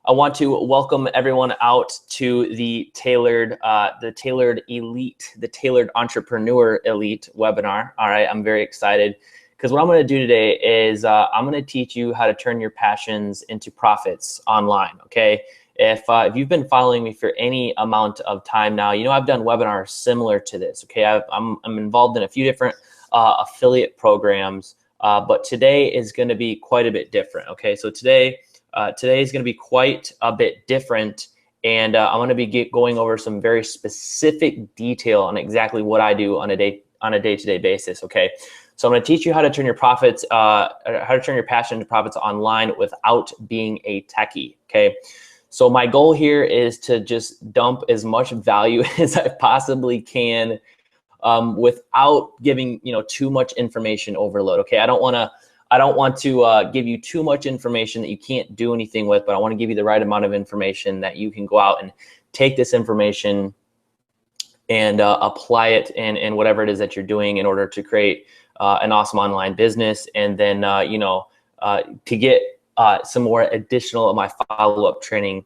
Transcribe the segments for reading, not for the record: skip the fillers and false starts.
I want to welcome everyone out to the Tailored Elite, the Tailored Entrepreneur Elite webinar. All right, I'm very excited because what I'm going to do today is I'm going to teach you how to turn your passions into profits online. Okay, if you've been following me for any amount of time now, you know I've done webinars similar to this. Okay, I'm involved in a few different affiliate programs, but today is going to be quite a bit different. Okay, so today is going to be quite a bit different, and I'm going to be going over some very specific detail on exactly what I do on a day-to-day basis. Okay, so I'm going to teach you how to turn your profits, how to turn your passion into profits online without being a techie. Okay, so my goal here is to just dump as much value as I possibly can, without giving too much information overload. Okay, I don't want to give you too much information that you can't do anything with, but I want to give you the right amount of information that you can go out and take this information and apply it in whatever it is that you're doing in order to create an awesome online business. And then, to get some more additional of my follow-up training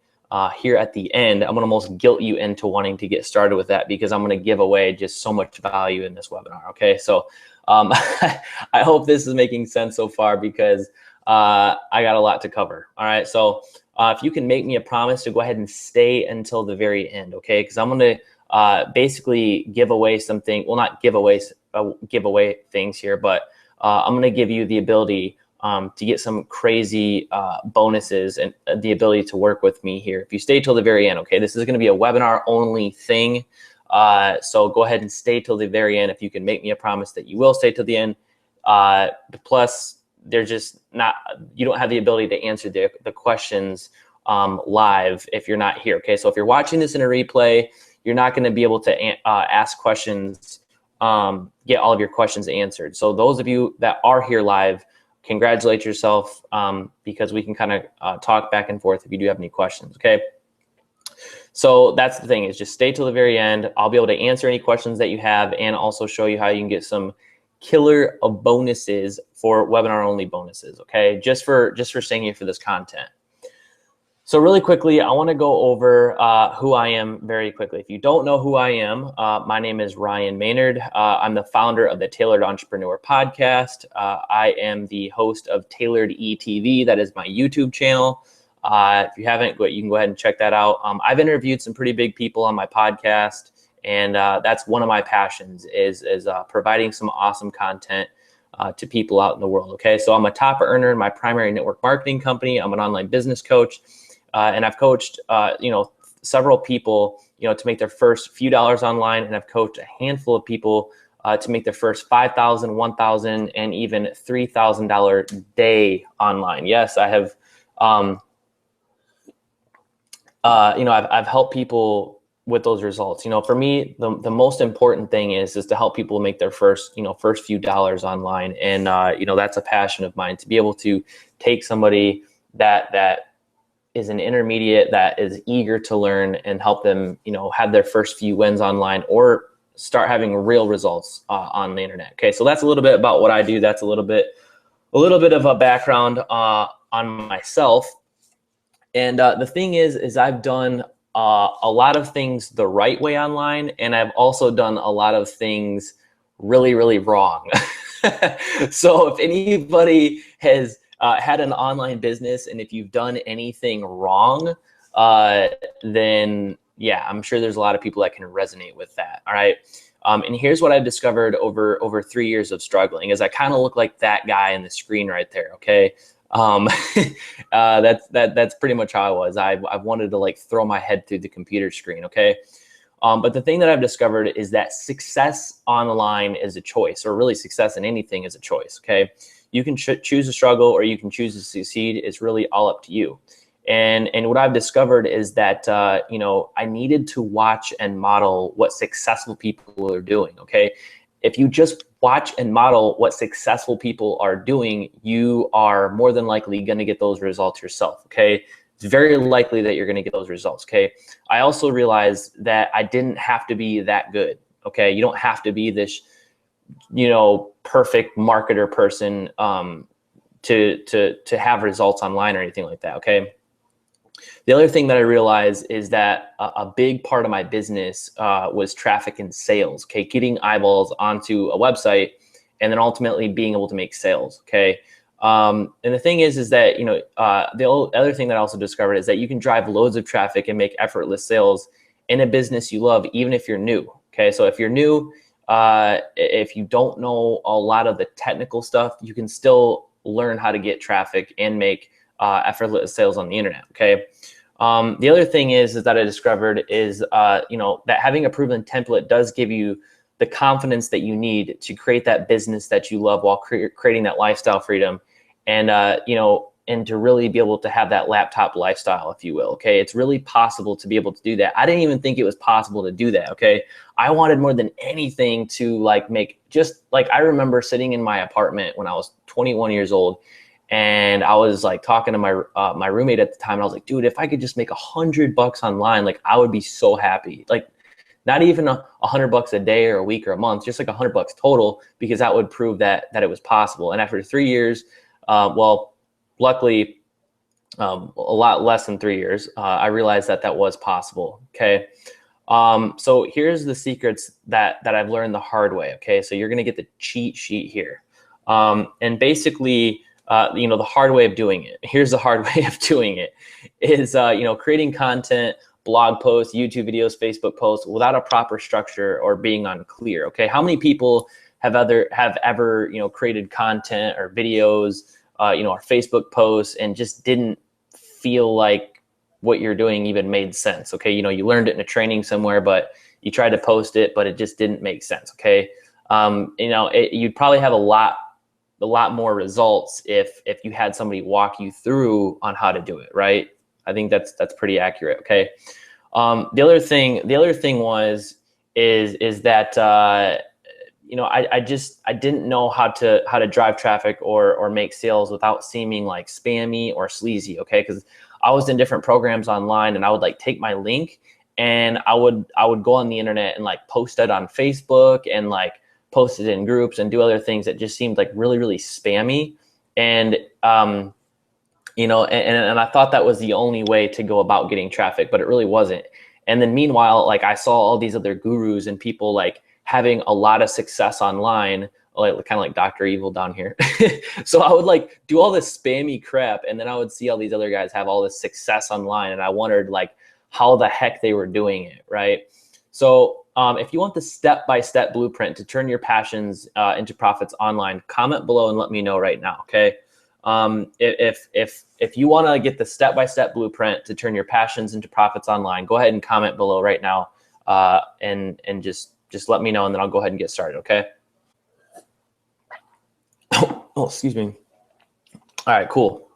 here at the end, I'm going to almost guilt you into wanting to get started with that because I'm going to give away just so much value in this webinar. Okay, so I hope this is making sense so far because I got a lot to cover. All right, so if you can make me a promise to go ahead and stay until the very end, okay? Because I'm going to basically give away something. Well, not give away things here, but I'm going to give you the ability to get some crazy bonuses and the ability to work with me here if you stay till the very end. Okay, this is going to be a webinar only thing. So go ahead and stay till the very end if you can make me a promise that you will stay till the end. Plus, there's just not, you don't have the ability to answer the questions live if you're not here. Okay, so if you're watching this in a replay, you're not going to be able to ask questions, get all of your questions answered. So those of you that are here live, congratulate yourself, because we can kind of talk back and forth if you do have any questions. Okay. So that's the thing, is just stay till the very end. I'll be able to answer any questions that you have and also show you how you can get some killer bonuses for webinar only bonuses. Okay, just for staying here for this content. So really quickly, I want to go over who I am very quickly. If you don't know who I am, my name is Ryan Maynard. I'm the founder of the Tailored Entrepreneur Podcast. I am the host of Tailored ETV. That is my YouTube channel. If you haven't, you can go ahead and check that out. I've interviewed some pretty big people on my podcast, and that's one of my passions is providing some awesome content to people out in the world. Okay, so I'm a top earner in my primary network marketing company. I'm an online business coach, and I've coached several people to make their first few dollars online, and I've coached a handful of people to make their first $5,000, $1,000, and even $3,000 day online. Yes, I have. I've helped people with those results. For me, the most important thing is to help people make their first few dollars online. And, that's a passion of mine, to be able to take somebody that is an intermediate, that is eager to learn, and help them, have their first few wins online or start having real results on the internet. Okay. So that's a little bit about what I do. That's a little bit of a background on myself. And the thing is I've done a lot of things the right way online, and I've also done a lot of things really, really wrong. So if anybody has had an online business, and if you've done anything wrong, then yeah, I'm sure there's a lot of people that can resonate with that. All right. And here's what I've discovered over 3 years of struggling, is I kind of look like that guy in the screen right there. Okay. That's pretty much how I was. I've wanted to throw my head through the computer screen. Okay. But the thing that I've discovered is that success online is a choice, or really success in anything is a choice. Okay. You can choose to struggle, or you can choose to succeed. It's really all up to you. And what I've discovered is that, I needed to watch and model what successful people are doing. Okay. If you just watch and model what successful people are doing, you are more than likely going to get those results yourself. Okay. It's very likely that you're going to get those results. Okay. I also realized that I didn't have to be that good. Okay. You don't have to be this, perfect marketer person to have results online or anything like that. Okay. The other thing that I realized is that a big part of my business was traffic and sales, okay? Getting eyeballs onto a website and then ultimately being able to make sales, okay? And the thing is that, the other thing that I also discovered is that you can drive loads of traffic and make effortless sales in a business you love, even if you're new, okay? So if you're new, if you don't know a lot of the technical stuff, you can still learn how to get traffic and make effortless sales on the internet, okay? The other thing is that I discovered is, that having a proven template does give you the confidence that you need to create that business that you love while creating that lifestyle freedom, and and to really be able to have that laptop lifestyle, if you will. Okay, it's really possible to be able to do that. I didn't even think it was possible to do that. Okay, I wanted more than anything to I remember sitting in my apartment when I was 21 years old. And I was like talking to my roommate at the time, and I was like, dude, if I could just make $100 online, like I would be so happy. Like not even $100 a day or a week or a month, just like $100 total, because that would prove that it was possible. And after 3 years, luckily, a lot less than 3 years, I realized that was possible. Okay. So here's the secrets that I've learned the hard way. Okay. So you're going to get the cheat sheet here. And basically, the hard way of doing it. Here's the hard way of doing it is, creating content, blog posts, YouTube videos, Facebook posts without a proper structure or being unclear. Okay. How many people have ever, created content or videos, or Facebook posts and just didn't feel like what you're doing even made sense? Okay. You learned it in a training somewhere, but you tried to post it, but it just didn't make sense. Okay. You'd probably have a lot more results if you had somebody walk you through on how to do it, right? I think that's pretty accurate. Okay. The other thing is that I didn't know how to drive traffic or make sales without seeming like spammy or sleazy. Okay, because I was in different programs online, and I would like take my link and I would go on the internet and like post it on Facebook and like post it in groups and do other things that just seemed like really, really spammy. And, and I thought that was the only way to go about getting traffic, but it really wasn't. And then meanwhile, like I saw all these other gurus and people like having a lot of success online, like kind of like Dr. Evil down here. So I would like do all this spammy crap, and then I would see all these other guys have all this success online, and I wondered like how the heck they were doing it, right? So if you want the step-by-step blueprint to turn your passions into profits online, comment below and let me know right now, okay? If you want to get the step-by-step blueprint to turn your passions into profits online, go ahead and comment below right now, and just let me know, and then I'll go ahead and get started, okay? Oh, excuse me. All right, cool.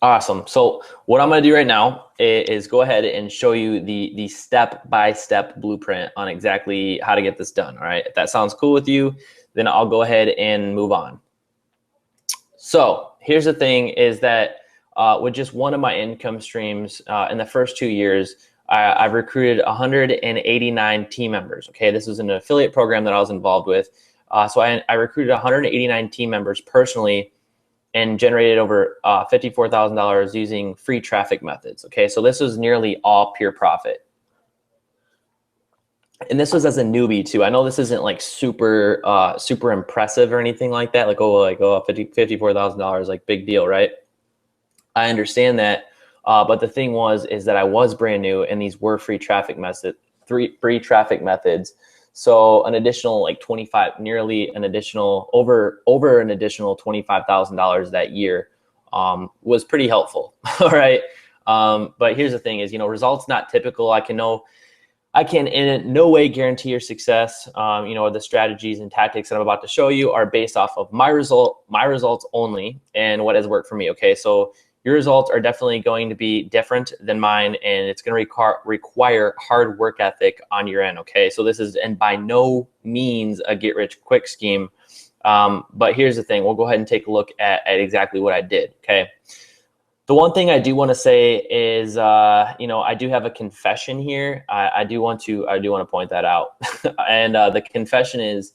Awesome. So what I'm going to do right now is go ahead and show you the step-by-step blueprint on exactly how to get this done. All right. If that sounds cool with you, then I'll go ahead and move on. So here's the thing is that with just one of my income streams in the first 2 years, I've recruited 189 team members. Okay. This was an affiliate program that I was involved with. So I recruited 189 team members personally and generated over $54,000 using free traffic methods. Okay, so this was nearly all pure profit. And this was as a newbie too. I know this isn't like super impressive or anything like that. $54,000, like big deal, right? I understand that, but the thing is that I was brand new, and these were free traffic methods. So an additional like nearly an additional over an additional $25,000 that year was pretty helpful. All right. But here's the thing is, results not typical. I can in no way guarantee your success. The strategies and tactics that I'm about to show you are based off of my results only and what has worked for me. Okay. So your results are definitely going to be different than mine, and it's going to require hard work ethic on your end, okay? So this is, and by no means a get-rich-quick scheme, but here's the thing. We'll go ahead and take a look at exactly what I did, okay? The one thing I do want to say is, I do have a confession here. I do want to point that out, and the confession is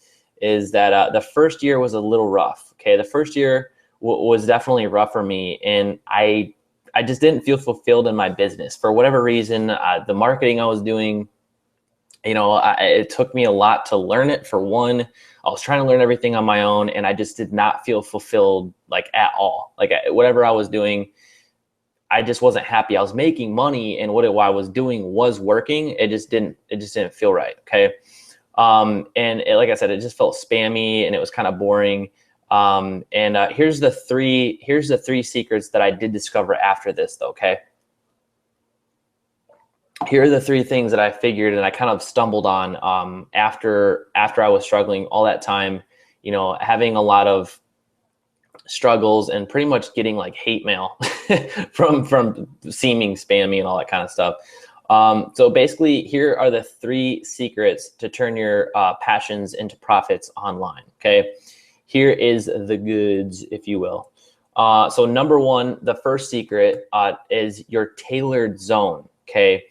that the first year was a little rough, okay? The first year was definitely rough for me, and I I just didn't feel fulfilled in my business for whatever reason. The marketing I was doing, it took me a lot to learn it. For one, I was trying to learn everything on my own, and I just did not feel fulfilled like at all. Like whatever I was doing, I just wasn't happy. I was making money, and what I was doing was working. It just didn't feel right. Okay. Like I said, it just felt spammy and it was kind of boring. Here's the three secrets that I did discover after this though. Okay. Here are the three things that I figured and I kind of stumbled on, after I was struggling all that time, having a lot of struggles and pretty much getting like hate mail from seeming spammy and all that kind of stuff. So basically, here are the three secrets to turn your passions into profits online. Okay, here is the goods, if you will. So number one, the first secret is your tailored zone. Okay,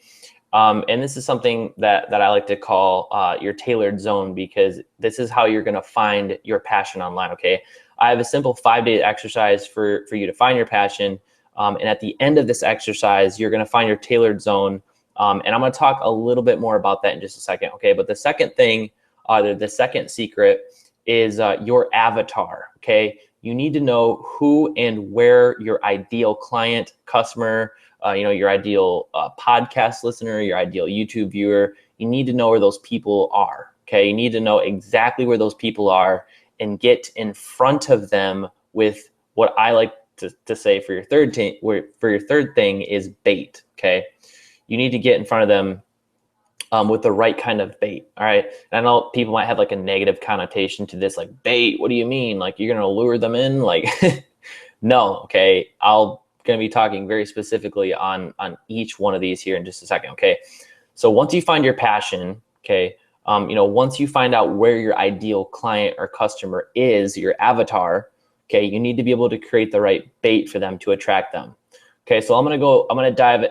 and this is something that I like to call your tailored zone, because this is how you're going to find your passion online. Okay, I have a simple 5-day exercise for you to find your passion. And at the end of this exercise, you're going to find your tailored zone. And I'm going to talk a little bit more about that in just a second. Okay. But the second thing, the second secret is your avatar. Okay. You need to know who and where your ideal client, customer, your ideal podcast listener, your ideal YouTube viewer, you need to know where those people are. Okay. You need to know exactly where those people are and get in front of them with what I like to say for your third thing is bait. Okay. You need to get in front of them with the right kind of bait. All right. And I know people might have like a negative connotation to this, like bait. What do you mean? Like you're going to lure them in? Like, no. Okay. I'll going to be talking very specifically on each one of these here in just a second. Okay. So once you find your passion, okay, once you find out where your ideal client or customer is, your avatar, okay, you need to be able to create the right bait for them to attract them. Okay, so I'm gonna dive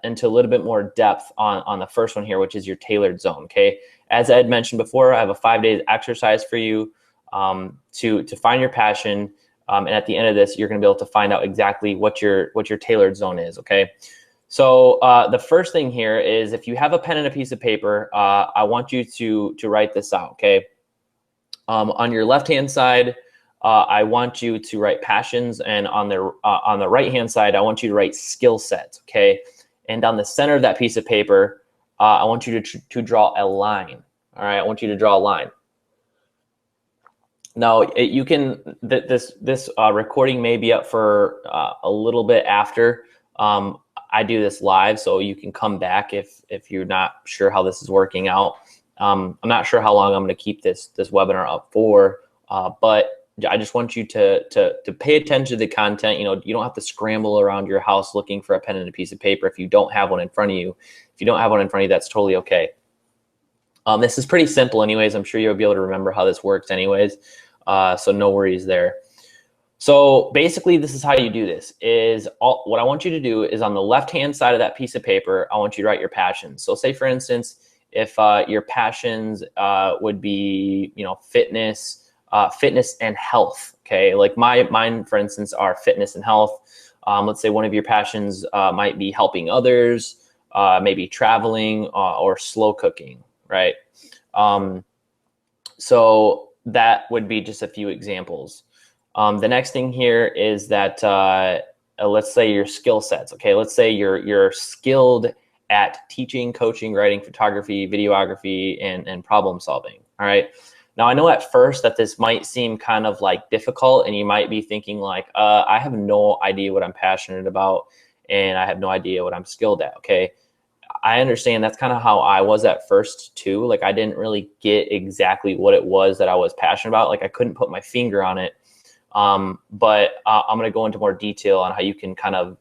into a little bit more depth on the first one here, which is your tailored zone. Okay, as I had mentioned before, I have a 5-day exercise for you to find your passion, and at the end of this, you're gonna be able to find out exactly what your tailored zone is. Okay. So the first thing here is, if you have a pen and a piece of paper, I want you to write this out. Okay. On your left-hand side, I want you to write passions, and on the right-hand side, I want you to write skill sets. Okay. And on the center of that piece of paper, I want you to draw a line. All right. I want you to draw a line. Now you can, this recording may be up for a little bit after. I do this live, so you can come back if you're not sure how this is working out. I'm not sure how long I'm going to keep this webinar up for, but I just want you to pay attention to the content. You don't have to scramble around your house looking for a pen and a piece of paper if you don't have one in front of you. If you don't have one in front of you, that's totally okay. This is pretty simple anyways. I'm sure you'll be able to remember how this works anyways, so no worries there. So basically, this is how you do this. What I want you to do is, on the left-hand side of that piece of paper, I want you to write your passions. So say, for instance, if your passions would be, fitness and health. Okay, like mine, for instance, are fitness and health. Let's say one of your passions might be helping others, maybe traveling or slow cooking, right? So that would be just a few examples. The next thing here is that let's say your skill sets. Okay, let's say you're skilled at teaching, coaching, writing, photography, videography, and problem solving. All right. Now I know at first that this might seem kind of like difficult, and you might be thinking like, I have no idea what I'm passionate about, and I have no idea what I'm skilled at. Okay. I understand that's kind of how I was at first too. Like I didn't really get exactly what it was that I was passionate about. Like I couldn't put my finger on it. But I'm going to go into more detail on how you can kind of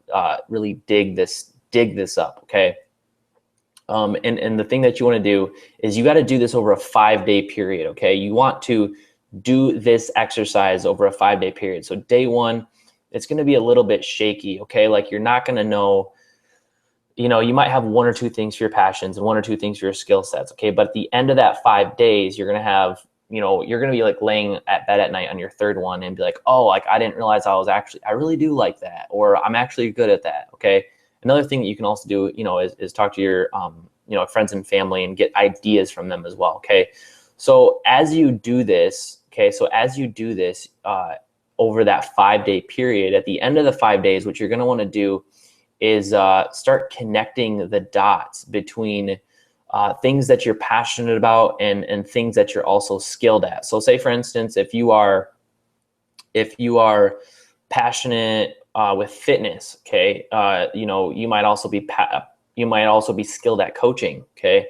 really dig this up. Okay. And the thing that you want to do is you got to do this over a 5-day period. Okay. You want to do this exercise over a 5-day period. So day one, it's going to be a little bit shaky. Okay. Like you're not going to know, you might have 1 or 2 things for your passions and 1 or 2 things for your skill sets. Okay. But at the end of that 5 days, you're going to have you're going to be like laying at bed at night on your third one and be like, oh, like I didn't realize I really do like that, or I'm actually good at that. Okay. Another thing that you can also do, is talk to your, friends and family and get ideas from them as well. Okay. So as you do this, over that 5-day period, at the end of the 5 days, what you're going to want to do is start connecting the dots between things that you're passionate about and things that you're also skilled at. So say, for instance, if you are passionate with fitness, okay, you might also be skilled at coaching, okay.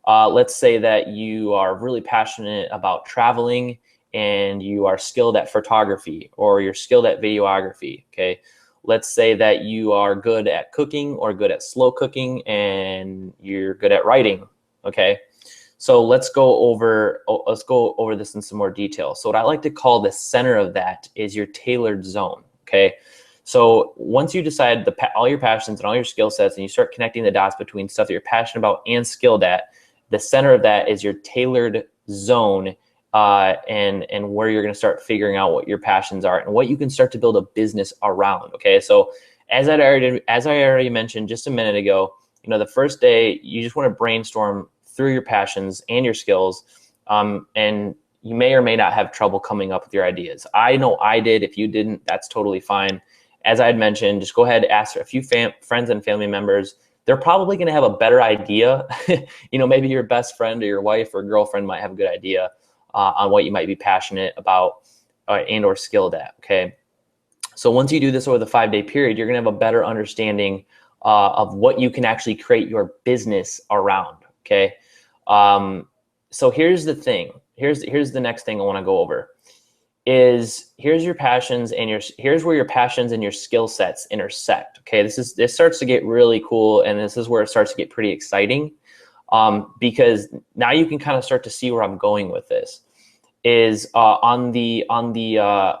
Let's say that you are really passionate about traveling and you are skilled at photography, or you're skilled at videography, okay. Let's say that you are good at cooking or good at slow cooking and you're good at writing, okay? So let's go over this in some more detail. So what I like to call the center of that is your tailored zone, okay? So once you decide all your passions and all your skill sets and you start connecting the dots between stuff that you're passionate about and skilled at, the center of that is your tailored zone, and where you're going to start figuring out what your passions are and what you can start to build a business around. Okay, so as I already mentioned just a minute ago, the first day you just want to brainstorm through your passions and your skills, and you may or may not have trouble coming up with your ideas. I know I did. If you didn't, that's totally fine. As I had mentioned, just go ahead and ask a few friends and family members. They're probably going to have a better idea. Maybe your best friend or your wife or girlfriend might have a good idea on what you might be passionate about and or skilled at, okay? So once you do this over the 5-day period, you're gonna have a better understanding of what you can actually create your business around, okay? So here's the thing. Here's the next thing I wanna go over is here's your passions and here's where your passions and your skill sets intersect, okay? This starts to get really cool, and this is where it starts to get pretty exciting. Because now you can kind of start to see where I'm going with this. Is on the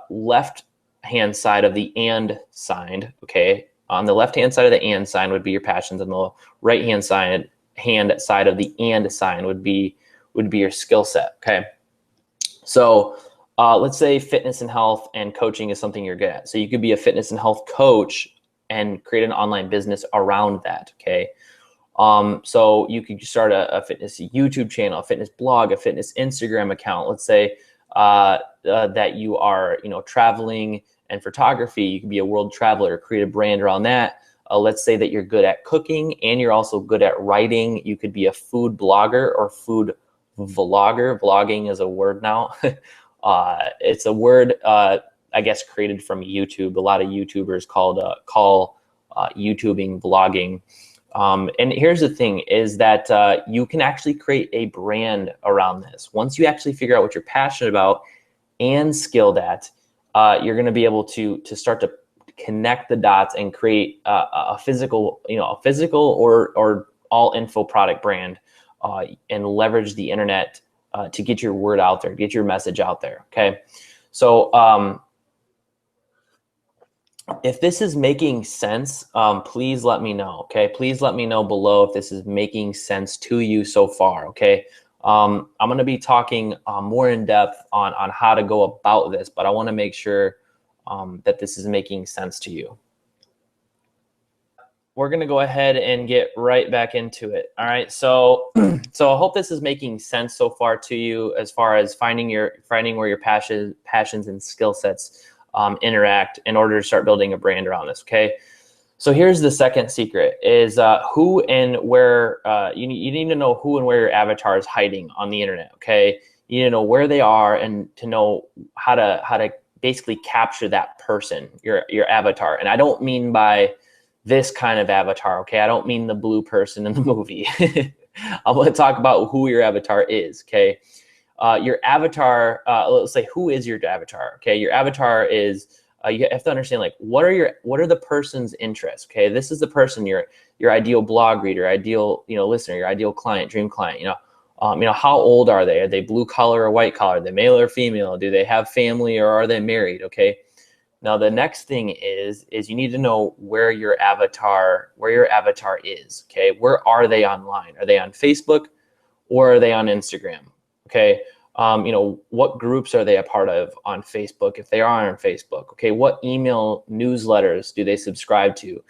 left hand side of the and sign, okay? On the left hand side of the and sign would be your passions, and the right hand side of the and sign would be your skill set, okay? So let's say fitness and health and coaching is something you're good at. So you could be a fitness and health coach and create an online business around that, okay? So you could start a fitness YouTube channel, a fitness blog, a fitness Instagram account. Let's say that you are, traveling and photography. You could be a world traveler, create a brand around that. Let's say that you're good at cooking and you're also good at writing. You could be a food blogger or food vlogger. Vlogging is a word now. It's a word, I guess, created from YouTube. A lot of YouTubers call YouTubing vlogging. And here's the thing is that you can actually create a brand around this. Once you actually figure out what you're passionate about and skilled at, you're going to be able to start to connect the dots and create a physical or all info product brand, and leverage the internet to get your word out there, get your message out there. Okay. So, if this is making sense, please let me know, okay? Please let me know below if this is making sense to you so far, okay? I'm gonna be talking more in depth on how to go about this, but I wanna make sure that this is making sense to you. We're gonna go ahead and get right back into it, all right? So, so I hope this is making sense so far to you as far as finding where your passions and skill sets interact in order to start building a brand around this, okay? So here's the second secret is who and where, you need to know who and where your avatar is hiding on the internet, okay? You need to know where they are and to know how to basically capture that person, your avatar. And I don't mean by this kind of avatar, okay? I don't mean the blue person in the movie. I'm gonna talk about who your avatar is, okay? Your avatar, let's say, who is your avatar? Okay, your avatar is, you have to understand, like, what are the person's interests? Okay, this is the person, your ideal blog reader, ideal listener, your ideal client, dream client. How old are they? Are they blue collar or white collar? Are they male or female? Do they have family or are they married? Okay. Now the next thing is you need to know where your avatar is. Okay, where are they online? Are they on Facebook or are they on Instagram? Okay, What groups are they a part of on Facebook if they are on Facebook? Okay, what email newsletters do they subscribe to?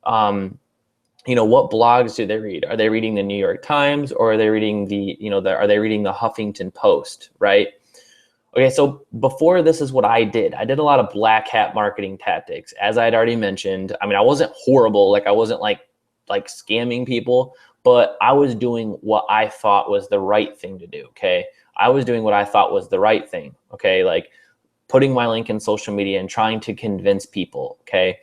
What blogs do they read? Are they reading the New York Times, or are they reading are they reading the Huffington Post, right? Okay, so before this is what I did. I did a lot of black hat marketing tactics. As I had already mentioned, I mean, I wasn't horrible. Like I wasn't like scamming people, but I was doing what I thought was the right thing to do, okay? I was doing what I thought was the right thing, okay? Like putting my link in social media and trying to convince people, okay?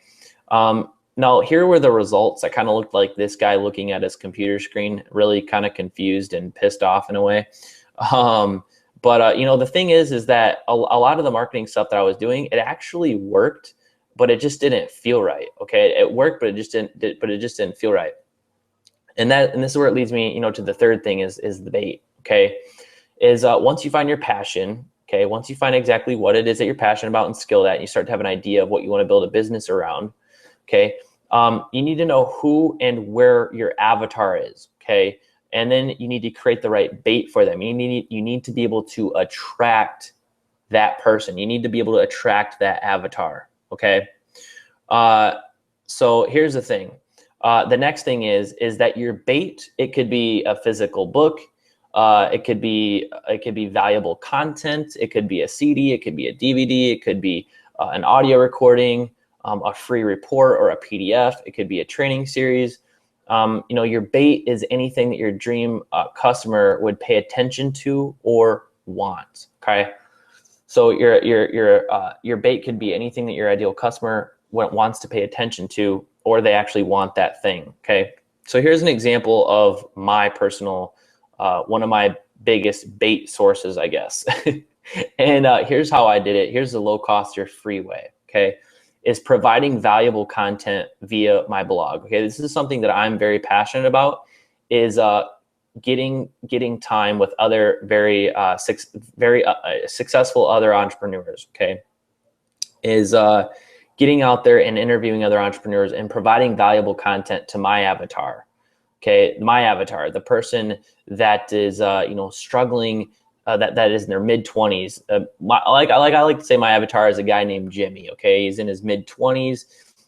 Now, here were the results. I kind of looked like this guy looking at his computer screen, really kind of confused and pissed off in a way. But the thing is that a lot of the marketing stuff that I was doing, it actually worked, but it just didn't feel right. Okay, it worked, but it just didn't feel right. And this is where it leads me, to the third thing is the bait. Okay, is once you find your passion, okay, once you find exactly what it is that you're passionate about and skilled at, and you start to have an idea of what you want to build a business around. Okay, you need to know who and where your avatar is. Okay. And then you need to create the right bait for them. You need to be able to attract that person. You need to be able to attract that avatar. Okay. So here's the thing. The next thing is that your bait, it could be a physical book. It could be valuable content. It could be a CD. It could be a DVD. It could be an audio recording, a free report or a PDF. It could be a training series. Your bait is anything that your dream customer would pay attention to or want. Okay, so your bait could be anything that your ideal customer wants to pay attention to, or they actually want that thing. Okay, so here's an example of my personal one of my biggest bait sources, I guess. And here's how I did it. Here's the low cost or free way. Okay, is providing valuable content via my blog. Okay, this is something that I'm very passionate about, is getting time with other very successful other entrepreneurs. Okay, is getting out there and interviewing other entrepreneurs and providing valuable content to my avatar. Okay, my avatar, the person that is struggling. That is in their mid-20s. I like to say my avatar is a guy named Jimmy. Okay, he's in his mid-20s.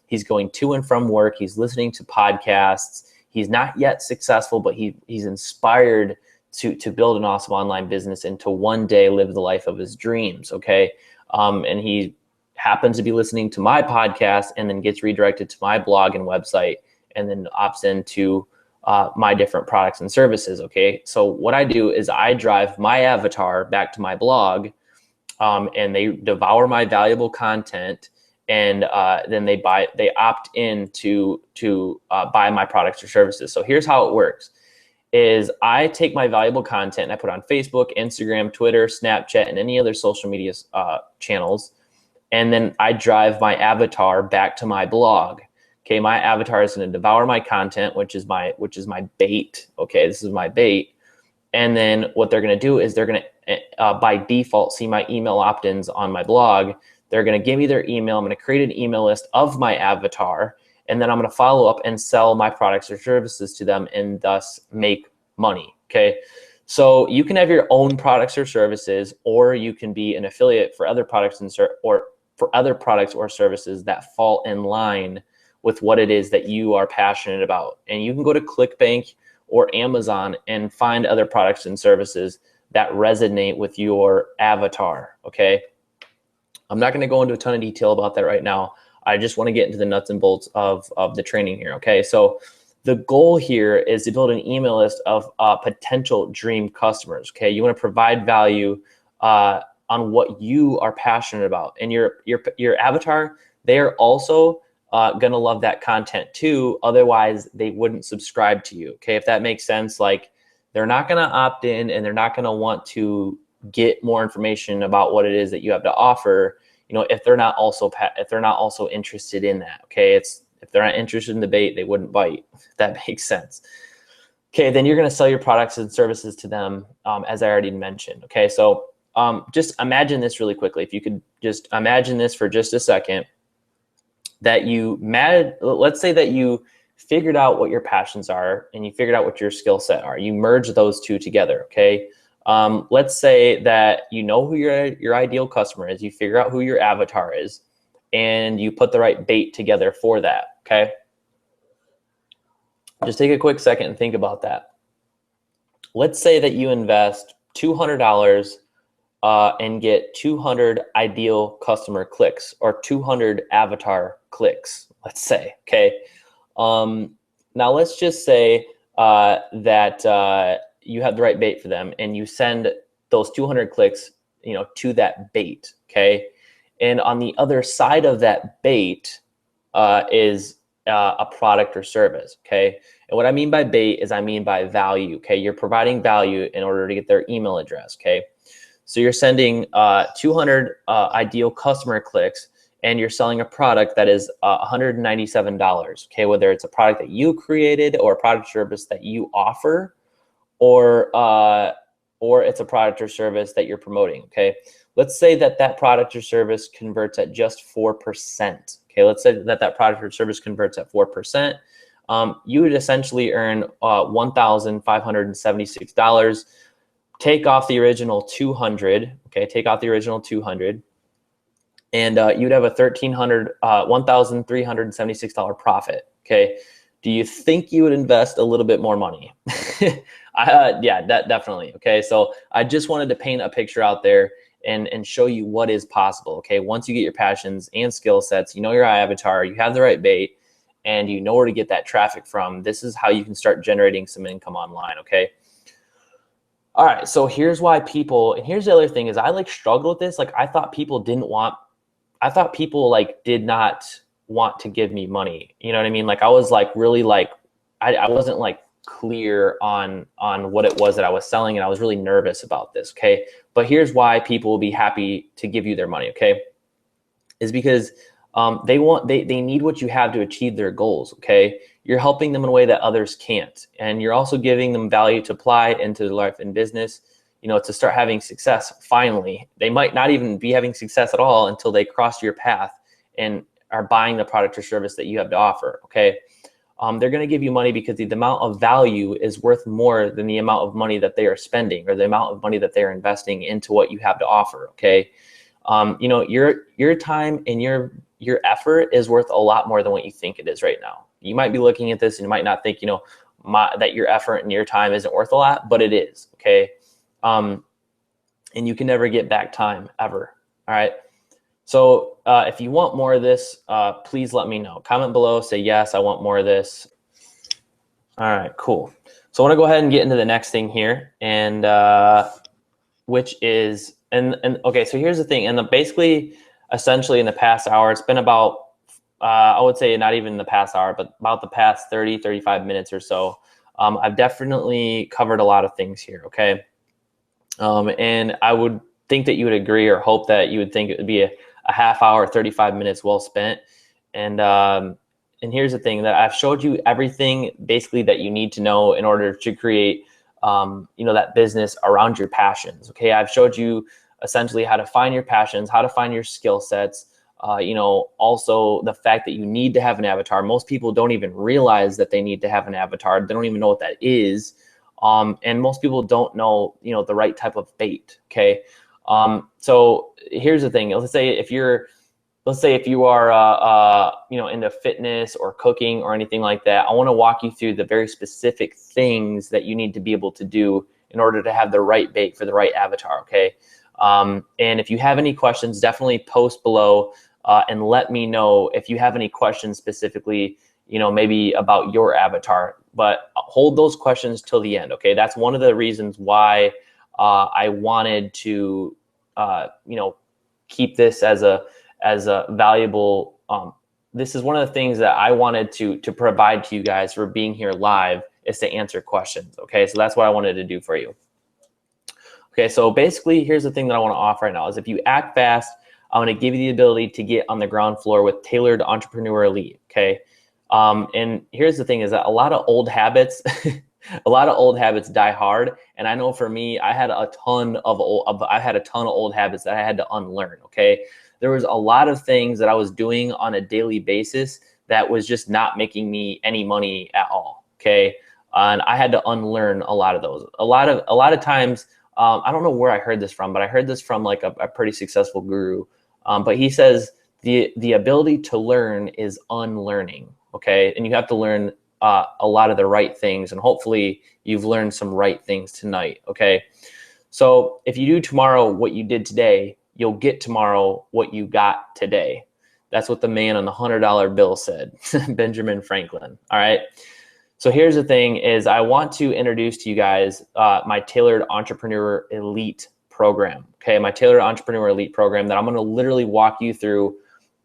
He's going to and from work. He's listening to podcasts. He's not yet successful, but he's inspired to build an awesome online business and to one day live the life of his dreams. Okay, and he happens to be listening to my podcast and then gets redirected to my blog and website, and then opts into my different products and services. Okay, so what I do is I drive my avatar back to my blog, and they devour my valuable content, and then they opt in to buy my products or services. So here's how it works: is I take my valuable content and I put on Facebook, Instagram, Twitter, Snapchat, and any other social media channels, and then I drive my avatar back to my blog. Okay, my avatar is going to devour my content, which is my bait. Okay, this is my bait. And then what they're going to do is they're going to, by default, see my email opt-ins on my blog. They're going to give me their email. I'm going to create an email list of my avatar, and then I'm going to follow up and sell my products or services to them and thus make money. Okay, so you can have your own products or services, or you can be an affiliate for other products or services that fall in line with what it is that you are passionate about. And you can go to ClickBank or Amazon and find other products and services that resonate with your avatar. Okay, I'm not going to go into a ton of detail about that right now. I just want to get into the nuts and bolts of the training here. Okay, so the goal here is to build an email list of potential dream customers. Okay, you want to provide value on what you are passionate about, and your avatar, they are also gonna love that content too. Otherwise, they wouldn't subscribe to you. Okay, if that makes sense. Like, they're not gonna opt in, and they're not gonna want to get more information about what it is that you have to offer. If they're not also interested in that. Okay, if they're not interested in the bait, they wouldn't bite. If that makes sense. Okay, then you're gonna sell your products and services to them, as I already mentioned. Okay, so just imagine this really quickly. If you could just imagine this for just a second. Let's say that you figured out what your passions are and you figured out what your skill set are. You merge those two together, okay? Let's say that you know who your ideal customer is, you figure out who your avatar is, and you put the right bait together for that, okay? Just take a quick second and think about that. Let's say that you invest $200 and get 200 ideal customer clicks or 200 avatar clicks, let's say, okay? Now let's just say that you have the right bait for them and you send those 200 clicks, to that bait, okay? And on the other side of that bait is a product or service, okay? And what I mean by bait is I mean by value, okay? You're providing value in order to get their email address, okay? So you're sending 200 ideal customer clicks, and you're selling a product that is $197, okay? Whether it's a product that you created or a product or service that you offer, or it's a product or service that you're promoting, okay? Let's say that product or service converts at just 4%, okay? Let's say that product or service converts at 4%. You would essentially earn $1,576. Take off the original 200, okay? Take off the original 200, and you'd have a $1,376 profit, okay? Do you think you would invest a little bit more money? Yeah, definitely, okay? So I just wanted to paint a picture out there and show you what is possible, okay? Once you get your passions and skill sets, you know your avatar, you have the right bait, and you know where to get that traffic from, this is how you can start generating some income online, okay? All right, so here's why people, and here's the other thing is I struggled with this. I thought people did not want to give me money. You know what I mean? I was really I wasn't clear on what it was that I was selling, and I was really nervous about this, okay? But here's why people will be happy to give you their money, okay? Is because they need what you have to achieve their goals, okay? You're helping them in a way that others can't. And you're also giving them value to apply into their life and business, to start having success finally. They might not even be having success at all until they cross your path and are buying the product or service that you have to offer, okay? They're gonna give you money because the amount of value is worth more than the amount of money that they are spending or the amount of money that they're investing into what you have to offer, okay? Your time and your effort is worth a lot more than what you think it is right now. You might be looking at this and you might not think, that your effort and your time isn't worth a lot, but it is, okay? And you can never get back time ever, all right? So if you want more of this, please let me know. Comment below, say, yes, I want more of this. All right, cool. So I wanna go ahead and get into the next thing here, and which is, okay, so here's the thing. And basically, essentially in the past hour, it's been about, I would say not even the past hour, but about the past 30, 35 minutes or so. I've definitely covered a lot of things here, okay? And I would think that you would agree or hope that you would think it would be a half hour, 35 minutes well spent. And here's the thing, that I've showed you everything basically that you need to know in order to create that business around your passions, okay? I've showed you essentially how to find your passions, how to find your skill sets, also the fact that you need to have an avatar. Most people don't even realize that they need to have an avatar. They don't even know what that is. And most people don't know, the right type of bait, okay? So here's the thing. Let's say if you are, into fitness or cooking or anything like that, I want to walk you through the very specific things that you need to be able to do in order to have the right bait for the right avatar, okay? And if you have any questions, definitely post below and let me know if you have any questions specifically, maybe about your avatar, but hold those questions till the end, okay? That's one of the reasons why I wanted to, keep this as a valuable, this is one of the things that I wanted to provide to you guys for being here live, is to answer questions, okay? So that's what I wanted to do for you. Okay, so basically, here's the thing that I want to offer right now is if you act fast, I'm going to give you the ability to get on the ground floor with Tailored Entrepreneur Elite, okay? And here's the thing is that a lot of old habits, die hard. And I know for me, I had a ton of old habits that I had to unlearn, okay? There was a lot of things that I was doing on a daily basis that was just not making me any money at all, okay? And I had to unlearn a lot of those. A lot of times, I don't know where I heard this from, but I heard this from like a pretty successful guru. But he says the ability to learn is unlearning. Okay, and you have to learn a lot of the right things, and hopefully you've learned some right things tonight. Okay, so if you do tomorrow what you did today, you'll get tomorrow what you got today. That's what the man on the $100 bill said, Benjamin Franklin. All right. So here's the thing is I want to introduce to you guys my Tailored Entrepreneur Elite program. Okay, my Tailored Entrepreneur Elite program that I'm going to literally walk you through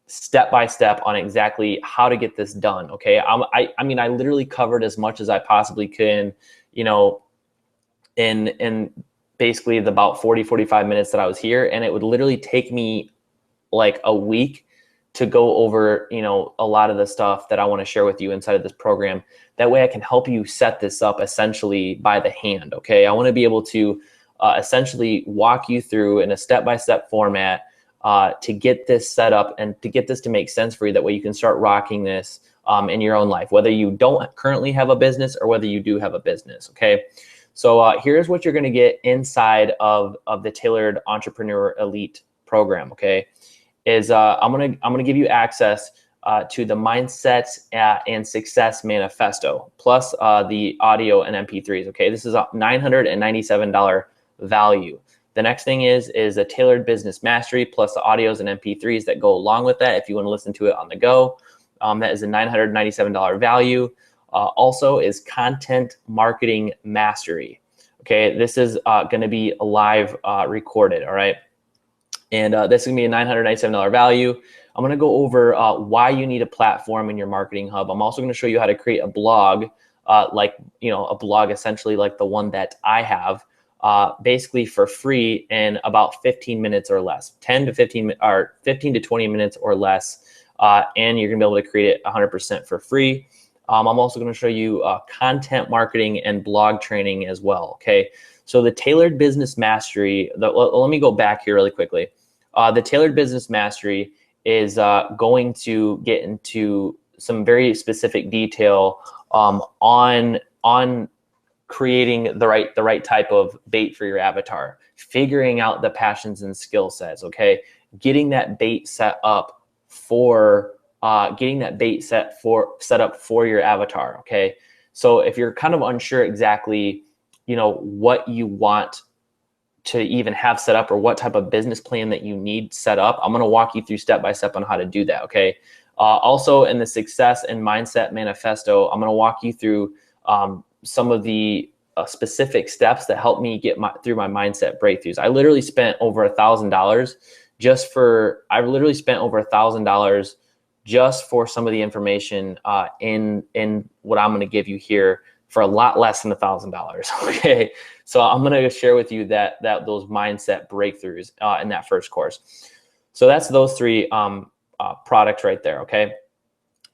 step by step on exactly how to get this done. Okay, I mean, I literally covered as much as I possibly can, you know, in basically the about 45 minutes that I was here, and it would literally take me like a week to go over, you know, a lot of the stuff that I want to share with you inside of this program. That way I can help you set this up essentially by the hand. Okay, I want to be able to essentially walk you through in a step-by-step format to get this set up and to get this to make sense for you. That way you can start rocking this in your own life, whether you don't currently have a business or whether you do have a business. Okay, so here's what you're going to get inside of the Tailored Entrepreneur Elite program. Okay, is I'm gonna give you access to the Mindset and Success Manifesto plus the audio and MP3s. Okay, this is a $997 value. The next thing is a Tailored Business Mastery plus the audios and MP3s that go along with that if you want to listen to it on the go. That is a $997 value. Also is Content Marketing Mastery. Okay, this is going to be live recorded. All right. And this is going to be a $997 value. I'm going to go over why you need a platform in your marketing hub. I'm also going to show you how to create a blog, like, you know, a blog essentially like the one that I have, basically for free in about 15 minutes or less, 10 to 15 or 15 to 20 minutes or less. And you're going to be able to create it 100% for free. I'm also going to show you content marketing and blog training as well. Okay. So the Tailored Business Mastery, let me go back here really quickly. The Tailored Business Mastery is going to get into some very specific detail on creating the right type of bait for your avatar, figuring out the passions and skill sets. Okay, getting that bait set up for set up for your avatar. Okay, so if you're kind of unsure exactly, you know, what you want to even have set up or what type of business plan that you need set up, I'm going to walk you through step by step on how to do that. Okay. Also in the Success and Mindset Manifesto, I'm going to walk you through some of the specific steps that help me get through my mindset breakthroughs. I literally spent over $1,000 just for some of the information in what I'm going to give you here for a lot less than $1,000. Okay, so I'm going to share with you those mindset breakthroughs in that first course. So that's those three products right there. Okay,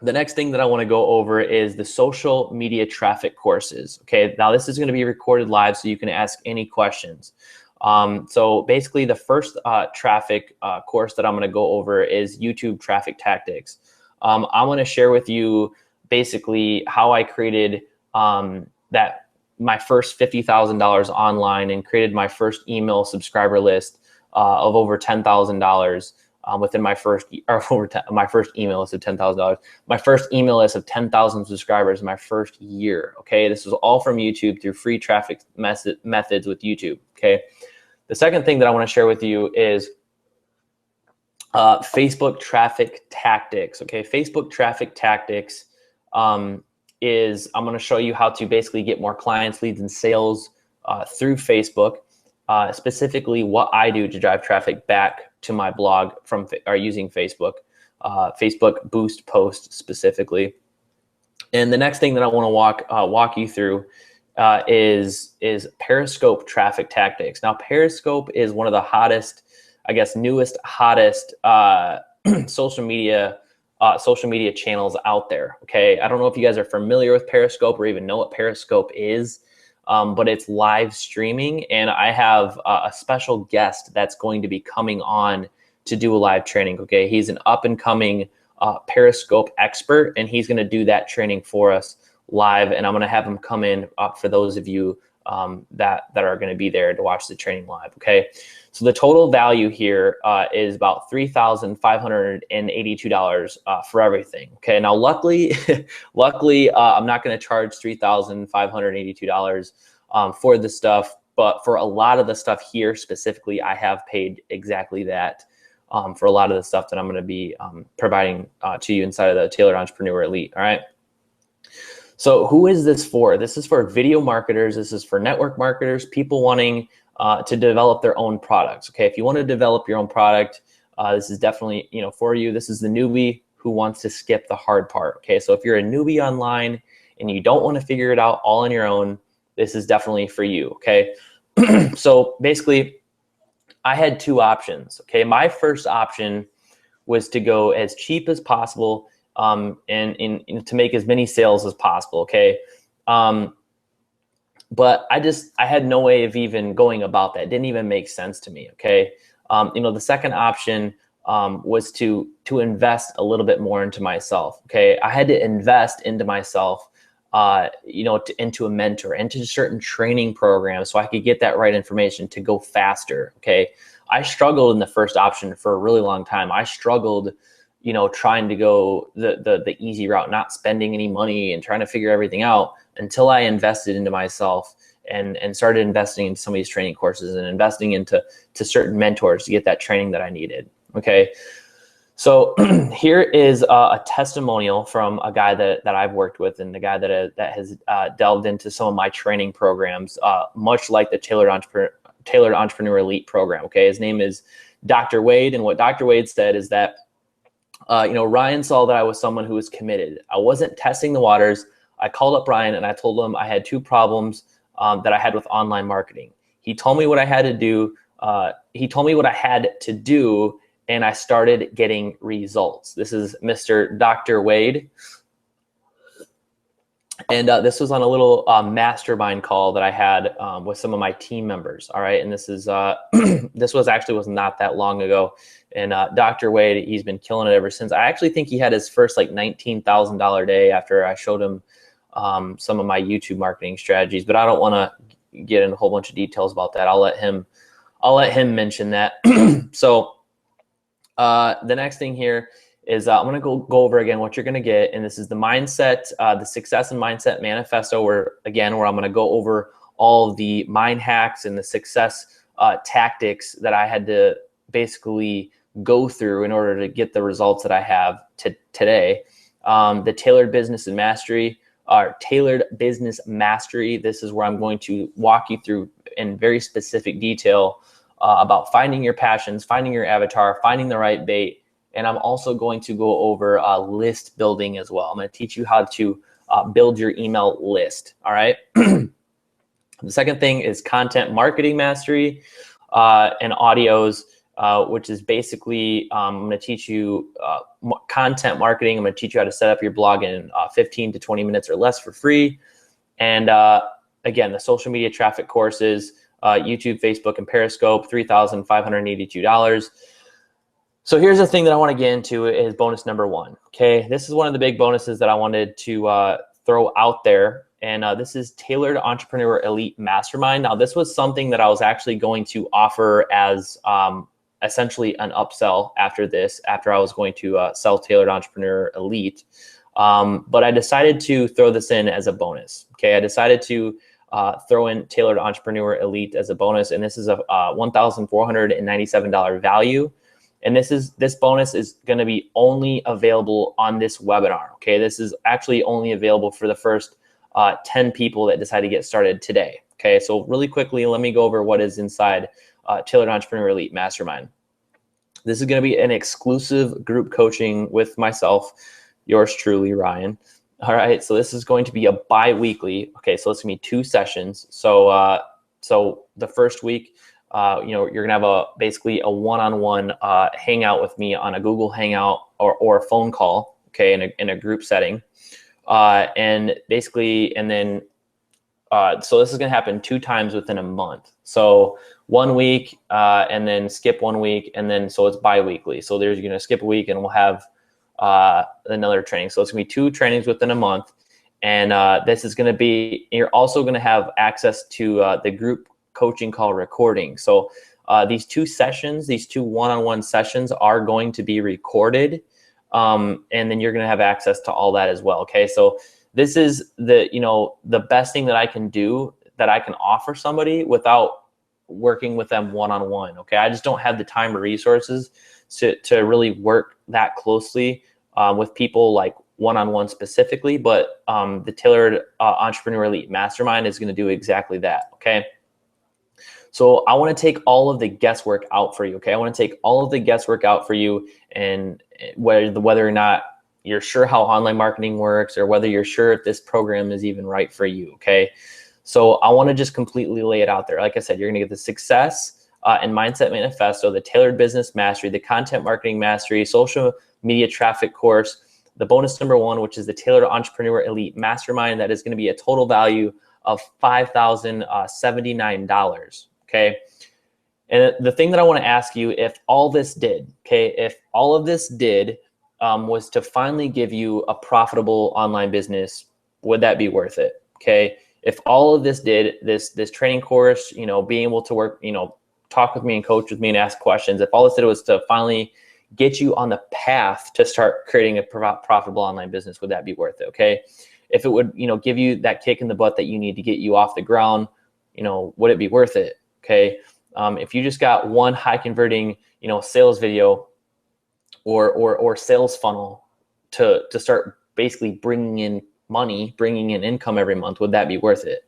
the next thing that I want to go over is the social media traffic courses. Okay, now this is going to be recorded live, so you can ask any questions. So basically, the first traffic course that I'm going to go over is YouTube traffic tactics. I'm going to share with you basically how I created my first $50,000 online and created my first email subscriber list of over $10,000 within my first my first email list of $10,000. My first email list of 10,000 subscribers in my first year. Okay, this was all from YouTube through free traffic methods with YouTube. Okay, the second thing that I want to share with you is Facebook traffic tactics. Okay, Facebook traffic tactics is I'm going to show you how to basically get more clients, leads, and sales through Facebook. Specifically, what I do to drive traffic back to my blog from using Facebook, Facebook Boost posts specifically. And the next thing that I want to walk you through is Periscope traffic tactics. Now, Periscope is one of the hottest, I guess, hottest social media channels out there. Okay, I don't know if you guys are familiar with Periscope or even know what Periscope is, but it's live streaming, and I have a special guest that's going to be coming on to do a live training. Okay, he's an up and coming Periscope expert, and he's going to do that training for us live, and I'm going to have him come in for those of you that are going to be there to watch the training live. Okay, so the total value here is about $3,582 for everything. Okay, now luckily, I'm not going to charge $3,582 for the stuff, but for a lot of the stuff here specifically, I have paid exactly that for a lot of the stuff that I'm going to be providing to you inside of the Tailored Entrepreneur Elite. All right. So who is this for? This is for video marketers. This is for network marketers, people wanting to develop their own products. Okay, if you want to develop your own product, this is definitely for you. This is the newbie who wants to skip the hard part. Okay, so if you're a newbie online and you don't want to figure it out all on your own, this is definitely for you. Okay, so basically, I had two options. Okay, my first option was to go as cheap as possible and to make as many sales as possible. Okay. But I had no way of even going about that. It didn't even make sense to me. Okay. The second option was to invest a little bit more into myself. Okay. I had to invest into myself, into a mentor, into certain training programs so I could get that right information to go faster. Okay. I struggled in the first option for a really long time. I struggled trying to go the easy route, not spending any money and trying to figure everything out until I invested into myself and started investing in some of these training courses and investing into certain mentors to get that training that I needed. Okay. So here is a testimonial from a guy that I've worked with and the guy that has delved into some of my training programs, much like the Tailored Entrepreneur Elite program. Okay. His name is Dr. Wade. And what Dr. Wade said is that Ryan saw that I was someone who was committed. I wasn't testing the waters. I called up Ryan and I told him I had two problems that I had with online marketing. He told me what I had to do. And I started getting results. This is Mr. Dr. Wade. And this was on a little mastermind call that I had with some of my team members. All right. And this is this was not that long ago. And Dr. Wade, he's been killing it ever since. I actually think he had his first like $19,000 day after I showed him some of my YouTube marketing strategies, but I don't want to get in a whole bunch of details about that. I'll let him mention that. So the next thing here is I'm going to go over again what you're going to get. And this is the mindset, the success and mindset manifesto where I'm going to go over all the mind hacks and the success tactics that I had to basically go through in order to get the results that I have today. The Tailored Business Mastery. This is where I'm going to walk you through in very specific detail about finding your passions, finding your avatar, finding the right bait. And I'm also going to go over list building as well. I'm going to teach you how to build your email list. All right. The second thing is content marketing mastery and audios, which is basically I'm going to teach you content marketing. I'm going to teach you how to set up your blog in 15 to 20 minutes or less for free. And again, the social media traffic courses, YouTube, Facebook, and Periscope, $3,582. So here's the thing that I want to get into is bonus number one. Okay, this is one of the big bonuses that I wanted to throw out there. And this is Tailored Entrepreneur Elite Mastermind. Now, this was something that I was actually going to offer as essentially an upsell after I was going to sell Tailored Entrepreneur Elite. But I decided to throw this in as a bonus. Okay, I decided to throw in Tailored Entrepreneur Elite as a bonus. And this is a $1,497 value. And this bonus is going to be only available on this webinar. Okay, this is actually only available for the first 10 people that decide to get started today. Okay, so really quickly, let me go over what is inside Tailored Entrepreneur Elite Mastermind. This is going to be an exclusive group coaching with myself, yours truly, Ryan. All right, so this is going to be a bi-weekly. Okay, so it's going to be 2 sessions. So so the first week, you're gonna have basically a one-on-one hangout with me on a Google Hangout or a phone call, okay, in a group setting, and then so this is gonna happen 2 times within a month. So 1 week, and then skip 1 week, and then so it's bi-weekly. So you're gonna skip a week, and we'll have another training. So it's gonna be 2 trainings within a month. And this is going to be, you're also going to have access to the group coaching call recording. So these two sessions, these two one-on-one sessions are going to be recorded. And then you're going to have access to all that as well. Okay. So this is the best thing that I can do, that I can offer somebody without working with them one-on-one. Okay. I just don't have the time or resources to really work that closely with people like one-on-one specifically, but the Tailored Entrepreneur Elite Mastermind is going to do exactly that. Okay. So I want to take all of the guesswork out for you. Okay. I want to take all of the guesswork out for you, and whether or not you're sure how online marketing works, or whether you're sure if this program is even right for you. Okay. So I want to just completely lay it out there. Like I said, you're going to get the Success and Mindset Manifesto, the Tailored Business Mastery, the Content Marketing Mastery, Social Media Traffic Course, the bonus number 1, which is the Tailored Entrepreneur Elite Mastermind. That is going to be a total value of $5,079. Okay. And the thing that I want to ask you, if all this did, okay, if all of this did was to finally give you a profitable online business, would that be worth it? Okay. If all of this did, this training course, being able to work, talk with me and coach with me and ask questions, if all this did was to finally get you on the path to start creating a profitable online business, would that be worth it? Okay. If it would, give you that kick in the butt that you need to get you off the ground, would it be worth it? Okay. If you just got one high converting, sales video or sales funnel to start basically bringing in money, bringing in income every month, would that be worth it?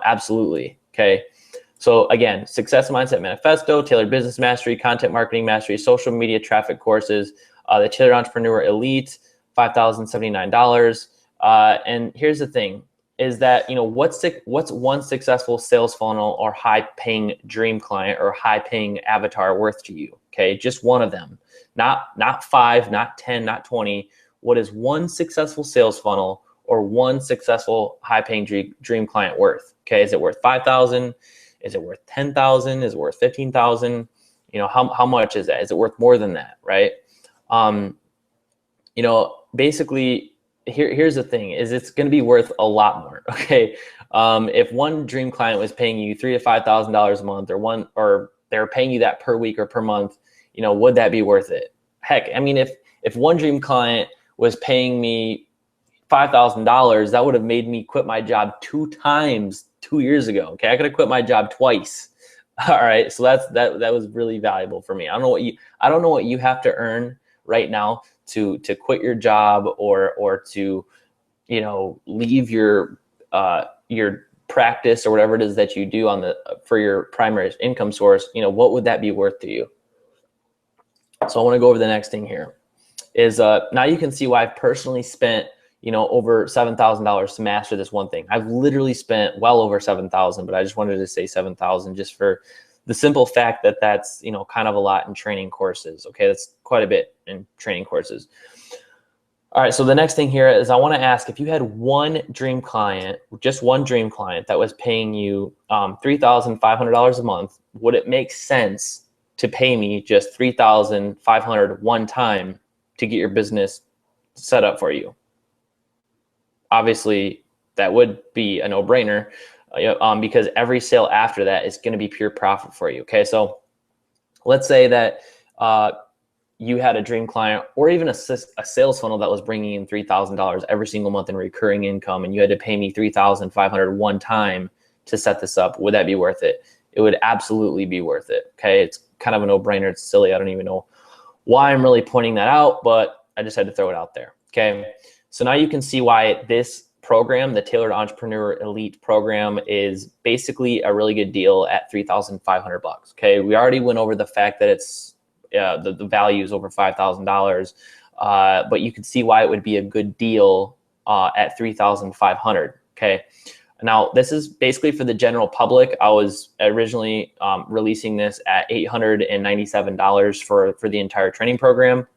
Absolutely. Okay. So again, Success Mindset Manifesto, Tailored Business Mastery, Content Marketing Mastery, Social Media Traffic Courses, the Tailored Entrepreneur Elite, $5,079. And here's the thing, is that, what's one successful sales funnel or high paying dream client or high paying avatar worth to you? Okay. Just one of them, not 5, not 10, not 20. What is one successful sales funnel or one successful high paying dream client worth? Okay. Is it worth 5,000? Is it worth 10,000? Is it worth 15,000? How much is that? Is it worth more than that? Right. Basically, here's the thing, is it's going to be worth a lot more. Okay. If one dream client was paying you $3,000 to $5,000 a month, or they're paying you that per week or per month, would that be worth it? Heck, I mean, if one dream client was paying me $5,000, that would have made me quit my job 2 times 2 years ago. Okay. I could have quit my job twice. All right. So that was really valuable for me. I don't know what you have to earn right now to quit your job or to, leave your practice or whatever it is that you do for your primary income source. What would that be worth to you? So I want to go over the next thing here is, now you can see why I've personally spent, over $7,000 to master this one thing. I've literally spent well over 7,000, but I just wanted to say 7,000 just for the simple fact that that's, kind of a lot in training courses. Okay. That's quite a bit in training courses. All right. So the next thing here is I want to ask, if you had one dream client, just one dream client that was paying you $3,500 a month, would it make sense to pay me just $3,500 one time to get your business set up for you? Obviously, that would be a no-brainer, because every sale after that is going to be pure profit for you. Okay, so let's say that you had a dream client or even a sales funnel that was bringing in $3,000 every single month in recurring income, and you had to pay me $3,500 one time to set this up. Would that be worth it? It would absolutely be worth it. Okay, it's kind of a no-brainer. It's silly. I don't even know why I'm really pointing that out, but I just had to throw it out there. Okay. So now you can see why this program, the Tailored Entrepreneur Elite program, is basically a really good deal at $3,500. Okay, we already went over the fact that it's the value is over $5,000, but you can see why it would be a good deal at $3,500. Okay, now this is basically for the general public. I was originally releasing this at $897 for the entire training program.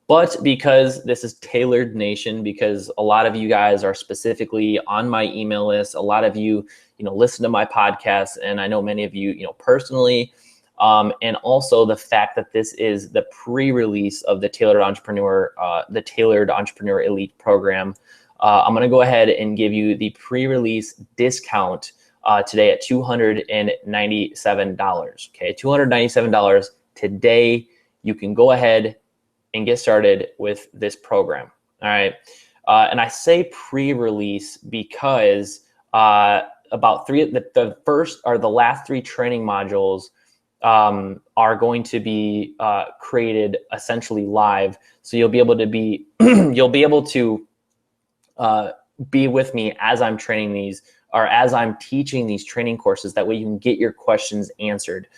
But because this is Tailored Nation, because a lot of you guys are specifically on my email list, a lot of you, listen to my podcast, and I know many of you, personally, and also the fact that this is the pre-release of the Tailored Entrepreneur Elite program. I'm going to go ahead and give you the pre-release discount today at $297. Okay, $297 today. You can go ahead and get started with this program. All right. And I say pre-release because about the first or the last 3 training modules are going to be created essentially live. So you'll be able to be you'll be able to be with me as I'm training these, or as I'm teaching these training courses. That way you can get your questions answered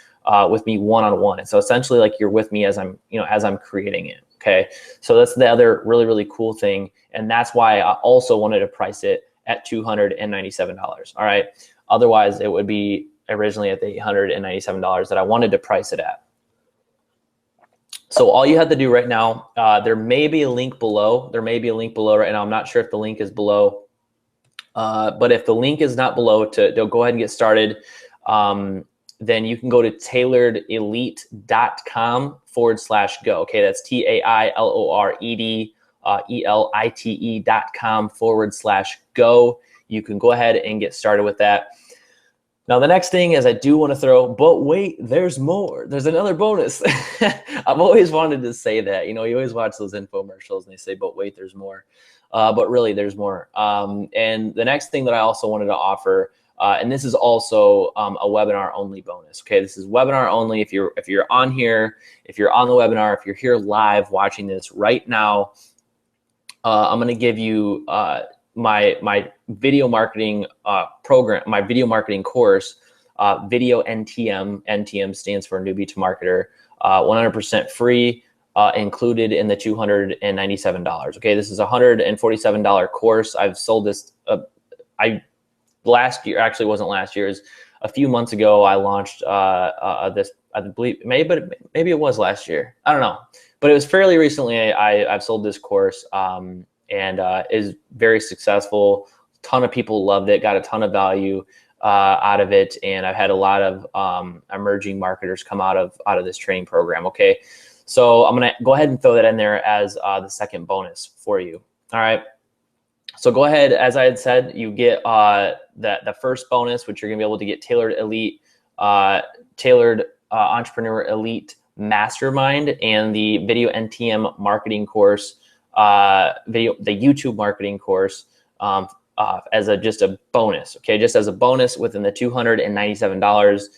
with me one-on-one. And so essentially, like, you're with me as I'm creating it. Okay, so that's the other really, really cool thing, and that's why I also wanted to price it at $297. All right, otherwise it would be originally at the $897 that I wanted to price it at. So all you have to do right now, there may be a link below. There may be a link below right now. I'm not sure if the link is below, but if the link is not below, to go ahead and get started, then you can go to tailoredelite.com/go. Okay, that's TAILOREDELITE.com/go. You can go ahead and get started with that. Now, the next thing is I do want to throw, but wait, there's more. There's another bonus. I've always wanted to say that. You know, you always watch those infomercials and they say, but wait, there's more. But really, there's more. And the next thing that I also wanted to offer, and this is also a webinar only bonus. Okay, this is webinar only. If you're on here, if you're on the webinar, if you're here live watching this right now, I'm going to give you my video marketing program, my video marketing course, Video NTM. NTM stands for Newbie to Marketer. 100% free, included in the $297. Okay, this is a $147 course. I've sold this. Last year, actually wasn't last year, it was a few months ago. I launched this, I believe, maybe it was last year. I don't know, but it was fairly recently. I've sold this course, and is very successful. A ton of people loved it, got a ton of value out of it, and I've had a lot of emerging marketers come out of this training program. Okay, so I'm gonna go ahead and throw that in there as the second bonus for you. All right. So go ahead, as I had said, you get the first bonus, which you're gonna be able to get Tailored Entrepreneur Elite Mastermind, and the Video NTM marketing course, the YouTube marketing course, as just a bonus. Okay, just as a bonus within the $297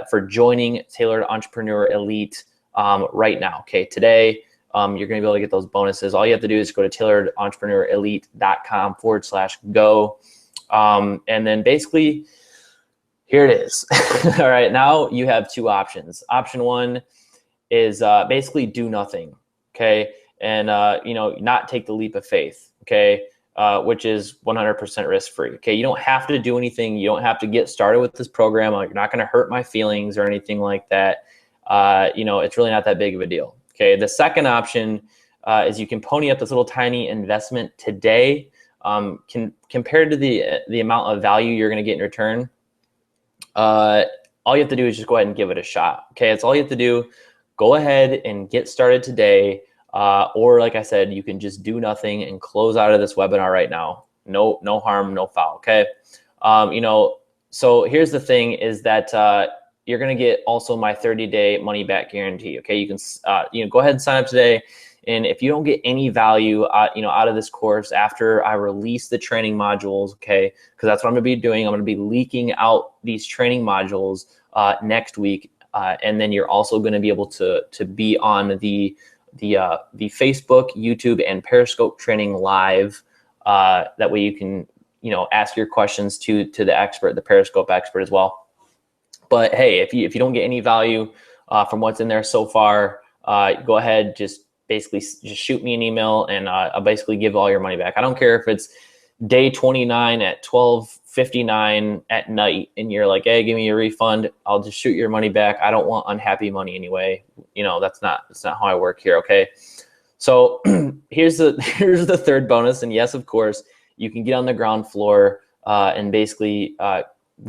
for joining Tailored Entrepreneur Elite right now. Okay, today. You're going to be able to get those bonuses. All you have to do is go to tailoredentrepreneur.com/go. And then basically, here it is. All right, now you have 2 options. Option 1 is basically do nothing, okay? And, not take the leap of faith, okay? Which is 100% risk-free, okay? You don't have to do anything. You don't have to get started with this program. You're not going to hurt my feelings or anything like that. It's really not that big of a deal. Okay, the second option is you can pony up this little tiny investment today. Compared to the amount of value you're going to get in return, all you have to do is just go ahead and give it a shot. Okay, that's all you have to do. Go ahead and get started today, or like I said, you can just do nothing and close out of this webinar right now. No harm, no foul. Okay, so here's the thing: is that you're going to get also my 30-day money back guarantee. Okay, you can go ahead and sign up today, and if you don't get any value out of this course after I release the training modules, okay, because that's what I'm going to be doing. I'm going to be leaking out these training modules next week, and then you're also going to be able to be on the Facebook, YouTube, and Periscope training live. That way you can ask your questions to the expert, the Periscope expert as well. But hey, if you don't get any value from what's in there so far, go ahead, just shoot me an email, and I'll basically give all your money back. I don't care if it's day 29 at 12:59 at night, and you're like, hey, give me a refund. I'll just shoot your money back. I don't want unhappy money anyway. That's not how I work here. Okay, so here's the third bonus, and yes, of course, you can get on the ground floor and basically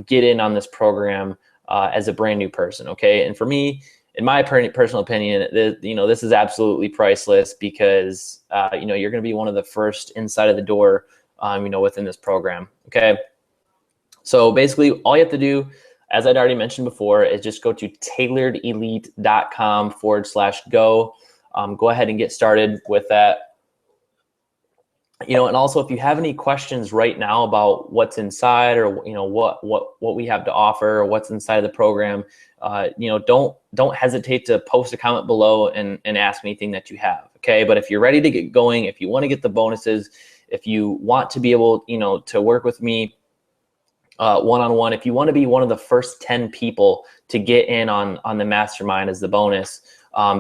get in on this program as a brand new person. Okay, and for me, in my personal opinion, this is absolutely priceless because, you're going to be one of the first inside of the door, within this program. Okay. So basically all you have to do, as I'd already mentioned before, is just go to tailoredelite.com/go. Go ahead and get started with that. And also if you have any questions right now about what's inside, or what we have to offer, or what's inside of the program, don't hesitate to post a comment below and ask anything that you have. Okay, but if you're ready to get going, if you want to get the bonuses, if you want to be able to work with me one-on-one, if you want to be one of the first 10 people to get in on the mastermind as the bonus,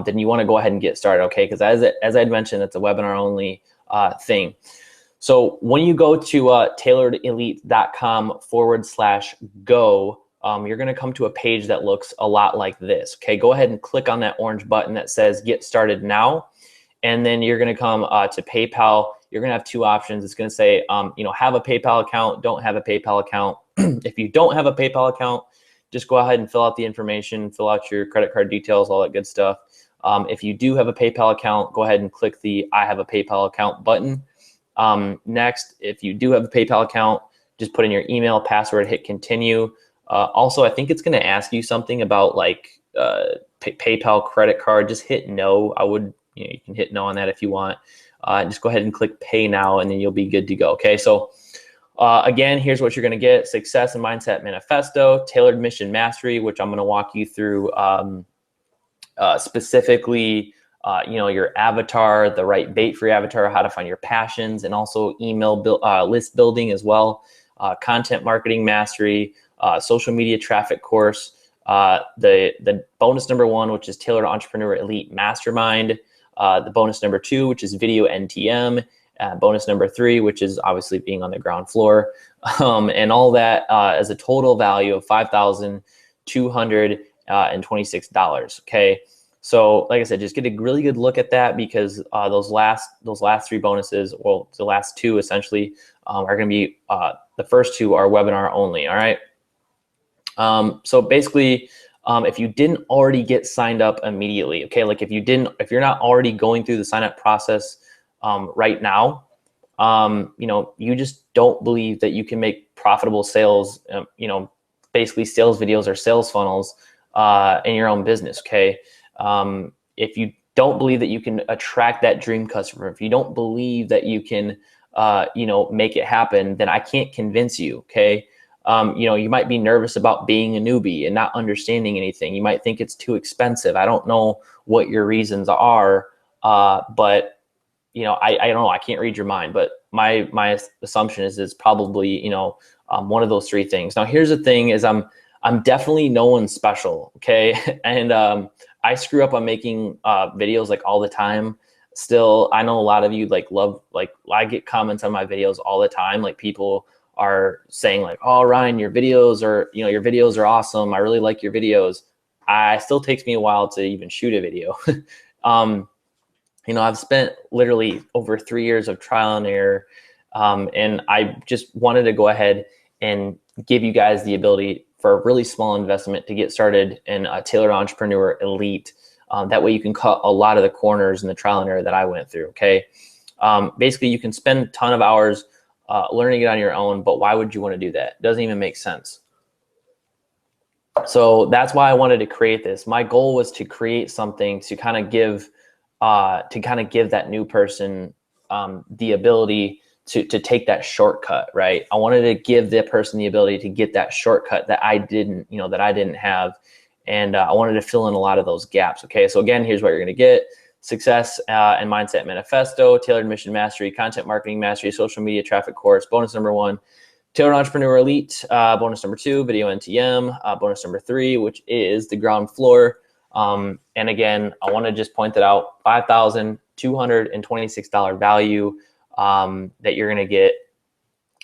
then you want to go ahead and get started. Okay, because as I'd mentioned, it's a webinar only thing. So when you go to tailoredelite.com/go, you're going to come to a page that looks a lot like this. Okay, go ahead and click on that orange button that says Get Started Now, and then you're going to come to PayPal. You're going to have two options. It's going to say, have a PayPal account, don't have a PayPal account. If you don't have a PayPal account, just go ahead and fill out the information, fill out your credit card details, all that good stuff. If you do have a PayPal account, go ahead and click the I have a PayPal account button. Next, if you do have a PayPal account, just put in your email, password, hit continue. Also, I think it's going to ask you something about like PayPal credit card. Just hit no. You can hit no on that if you want. Just go ahead and click pay now, and then you'll be good to go. Okay, so again, here's what you're going to get: Success and Mindset Manifesto, Tailored Mission Mastery, which I'm going to walk you through specifically, your avatar, the right bait for your avatar, how to find your passions, and also email list building as well, content marketing mastery, social media traffic course, the bonus number 1, which is Tailored Entrepreneur Elite Mastermind, the bonus number 2, which is video NTM, bonus number 3, which is obviously being on the ground floor, and all that as a total value of $5,226. Okay, so like I said, just get a really good look at that, because those last 3 bonuses, well, the last 2 essentially, are going to be the first 2 are webinar only. All right. So basically, if you didn't already get signed up immediately, okay, like if you're not already going through the sign up process right now, you just don't believe that you can make profitable sales, basically sales videos or sales funnels in your own business. Okay. If you don't believe that you can attract that dream customer, if you don't believe that you can, make it happen, then I can't convince you. Okay. You might be nervous about being a newbie and not understanding anything. You might think it's too expensive. I don't know what your reasons are, but I don't know. I can't read your mind, but my assumption is it's probably one of those 3 things. Now, here's the thing: is I'm definitely no one special. Okay, and I screw up on making videos like all the time. Still, I know a lot of you I get comments on my videos all the time. Like people are saying like, "Oh, Ryan, your videos are awesome. I really like your videos." It still takes me a while to even shoot a video. I've spent literally over 3 years of trial and error, and I just wanted to go ahead and give you guys the ability for a really small investment to get started in a Tailored Entrepreneur Elite. That way you can cut a lot of the corners in the trial and error that I went through. Okay, basically you can spend a ton of hours learning it on your own, but why would you want to do that? It doesn't even make sense. So that's why I wanted to create this. My goal was to create something to kind of give that new person the ability to take that shortcut, right? I wanted to give the person the ability to get that shortcut that I didn't have. And I wanted to fill in a lot of those gaps. Okay, so again, here's what you're going to get: Success and Mindset Manifesto, Tailored Mission Mastery, Content Marketing Mastery, Social Media Traffic Course, bonus number 1, Tailored Entrepreneur Elite, bonus number 2, Video NTM, bonus number 3, which is the ground floor. And again, I want to just point that out: $5,226 value that you're going to get.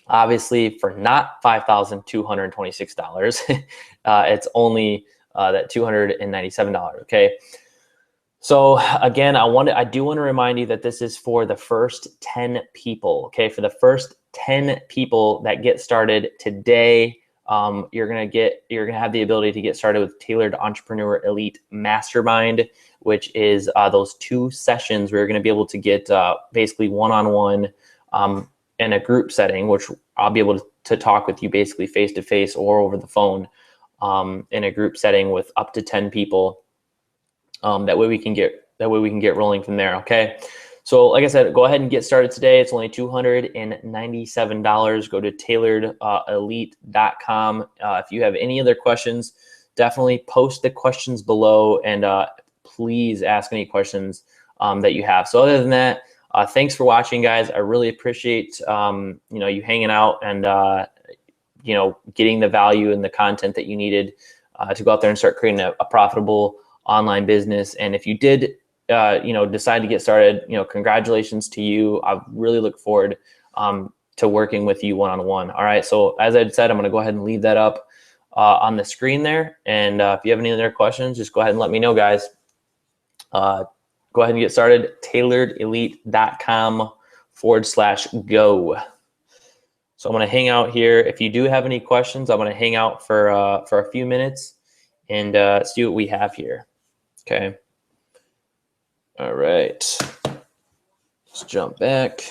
Obviously, for not $5,226, it's only that $297. Okay. So again, I do want to remind you that this is for the first 10 people. Okay, for the first 10 people that get started today, you're gonna have the ability to get started with Tailored Entrepreneur Elite Mastermind, which is those 2 sessions where you're gonna be able to get basically one-on-one in a group setting, which I'll be able to talk with you basically face-to-face or over the phone in a group setting with up to 10 people. That way we can get rolling from there. Okay. So like I said, go ahead and get started today. It's only $297. Go to tailoredelite.com. If you have any other questions, definitely post the questions below, and please ask any questions that you have. So other than that, thanks for watching, guys. I really appreciate you hanging out and getting the value and the content that you needed to go out there and start creating a profitable online business. And if you did decide to get started, congratulations to you. I really look forward to working with you one-on-one. All right. So as I said, I'm going to go ahead and leave that up on the screen there. And if you have any other questions, just go ahead and let me know, guys. Go ahead and get started. tailoredelite.com/go. So I'm going to hang out here. If you do have any questions, I'm going to hang out for a few minutes and see what we have here. Okay. All right. Let's jump back.